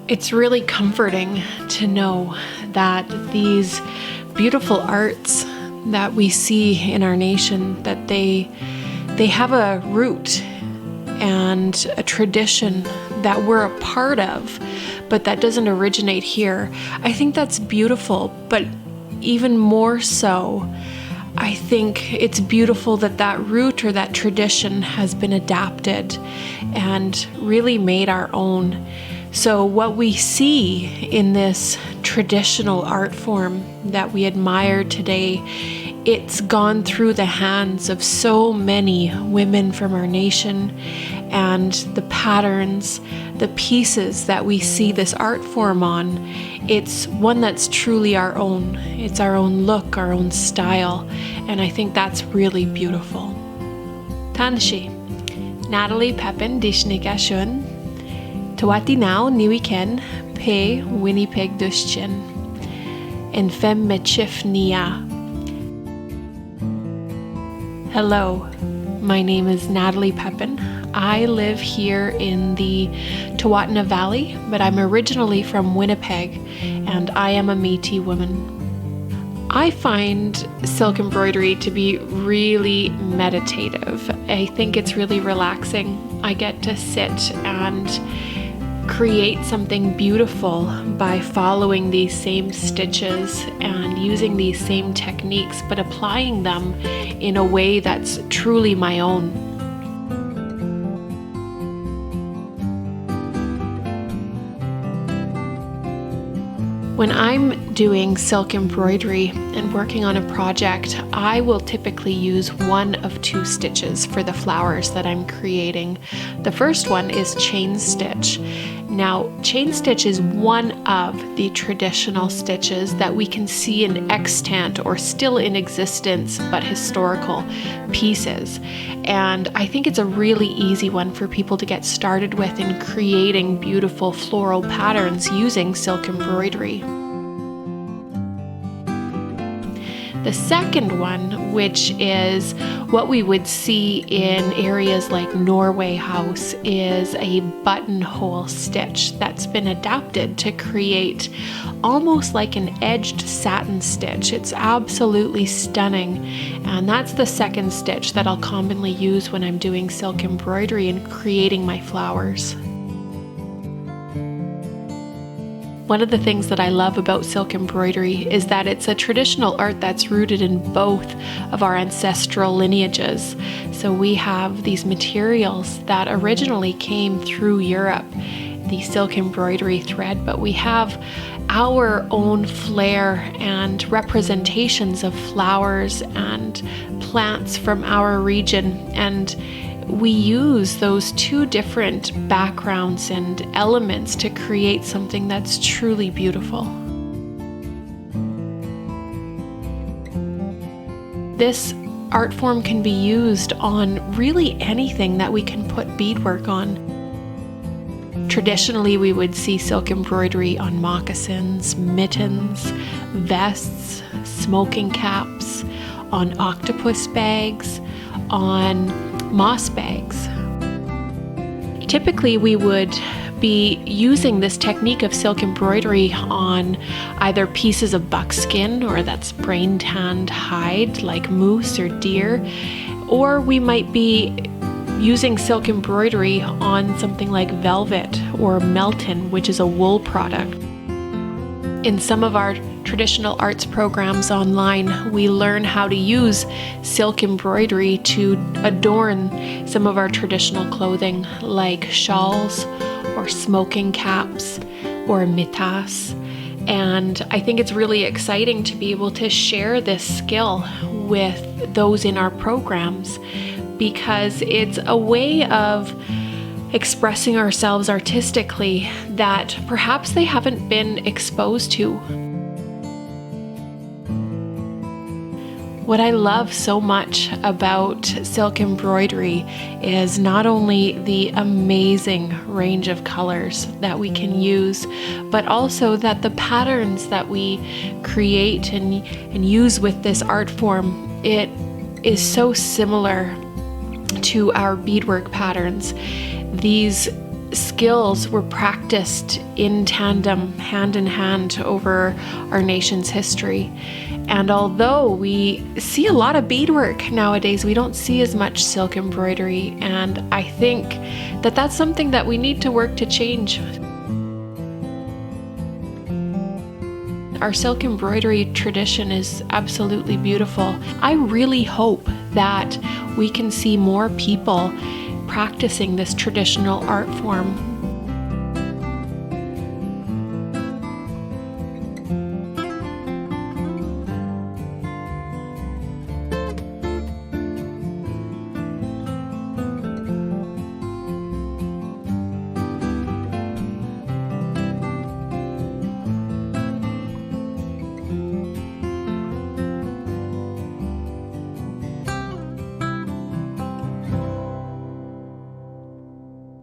It's really comforting to know that these beautiful arts that we see in our nation, that they have a root and a tradition that we're a part of, but that doesn't originate here. I think that's beautiful, but even more so, I think it's beautiful that that root or that tradition has been adapted and really made our own. So what we see in this traditional art form that we admire today, it's gone through the hands of so many women from our nation, and the patterns, the pieces that we see this art form on, it's one that's truly our own. It's our own look, our own style, and I think that's really beautiful. Tanshi, Natalie Pepin Dishnika Shun, Tawati now Niwiken, Pe Winnipeg Duschin, and Fem Mechif Nia. Hello, my name is Natalie Pepin. I live here in the Tawatana Valley, but I'm originally from Winnipeg, and I am a Metis woman. I find silk embroidery to be really meditative. I think it's really relaxing. I get to sit and create something beautiful by following these same stitches and using these same techniques, but applying them in a way that's truly my own. When I'm doing silk embroidery and working on a project, I will typically use one of two stitches for the flowers that I'm creating. The first one is chain stitch. Now, chain stitch is one of the traditional stitches that we can see in extant or still in existence, but historical pieces. And I think it's a really easy one for people to get started with in creating beautiful floral patterns using silk embroidery. The second one, which is what we would see in areas like Norway House, is a buttonhole stitch that's been adapted to create almost like an edged satin stitch. It's absolutely stunning, and that's the second stitch that I'll commonly use when I'm doing silk embroidery and creating my flowers. One of the things that I love about silk embroidery is that it's a traditional art that's rooted in both of our ancestral lineages. So we have these materials that originally came through Europe, the silk embroidery thread, but we have our own flair and representations of flowers and plants from our region, and we use those two different backgrounds and elements to create something that's truly beautiful. This art form can be used on really anything that we can put beadwork on. Traditionally, we would see silk embroidery on moccasins, mittens, vests, smoking caps, on octopus bags, on moss bags. Typically, we would be using this technique of silk embroidery on either pieces of buckskin, or that's brain tanned hide like moose or deer, or we might be using silk embroidery on something like velvet or melton, which is a wool product. In some of our traditional arts programs online, we learn how to use silk embroidery to adorn some of our traditional clothing, like shawls or smoking caps or metis. And I think it's really exciting to be able to share this skill with those in our programs, because it's a way of expressing ourselves artistically that perhaps they haven't been exposed to. What I love so much about silk embroidery is not only the amazing range of colors that we can use, but also that the patterns that we create and use with this art form, it is so similar to our beadwork patterns. These skills were practiced in tandem, hand in hand, over our nation's history. And although we see a lot of beadwork nowadays, we don't see as much silk embroidery. And I think that that's something that we need to work to change. Our silk embroidery tradition is absolutely beautiful. I really hope that we can see more people practicing this traditional art form